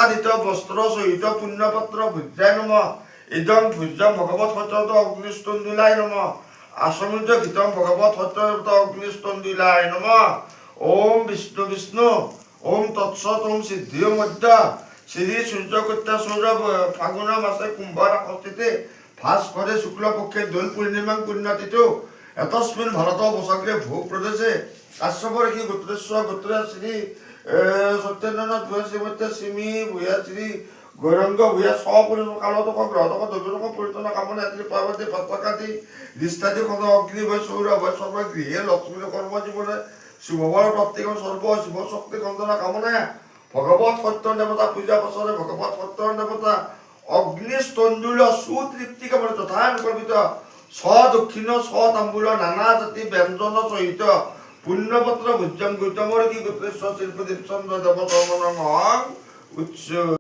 আচ্ছাদিত বস্ত্র সহিত পুণ্যপত্র ভুজ্যায় নম ইদং ভুজ্যম ভগবত সত্যত অগ্নিস্তন্দুলায় নম আসমৃত ঘৃতম ভগবত সত্যত অগ্নিস্তন্দুলায় নম ওম বিষ্ণু বিষ্ণু ওম তৎসৎ ওম সিদ্ধি মধ্য শ্রী সূর্যকন্যা সৌর ফাগুন মাসে কুম্ভ রাশিতে ভাস্করে শুক্লপক্ষে দোল পূর্ণিমা পুণ্যতিথি এতস্মিন ভারত বসগ্রে ভূ প্রদেশে কাশ্যপরেখী গোত্রেশ্বর গোত্রে শ্রী সত্যেন্দ্রনাথ ভূয়া শ্রীমত্য শ্রীমি ভূয়া শ্রী গৌরঙ্গ ভূয়া সপরিষ কালতক গ্রহতক দ্রব্যতক পরিতন কামনা শ্রী পার্বতী পত্রকাতি দৃষ্টাদি খন্দ অগ্নি ভয় সৌর ভয় সর্ব গৃহে লক্ষ্মী কর্ম জীবনে শুভবর প্রাপ্তিকম সর্ব শিব শক্তি খন্দনা কামনা ভগবত সত্য দেবতা পূজা বছরে ভগবত সত্য দেবতা অগ্নিস্তন্দুল সুতৃপ্তি কামনা তথানুকল্পিত দক্ষিণ তাম্বুল নানা জাতি ব্যঞ্জন সহিত পুণ্যপত্র ভুজ্যম গৌতমর কি গোত্রেশ্বর শিল্পদীপ চন্দ্র দেব চন্দ্র উৎস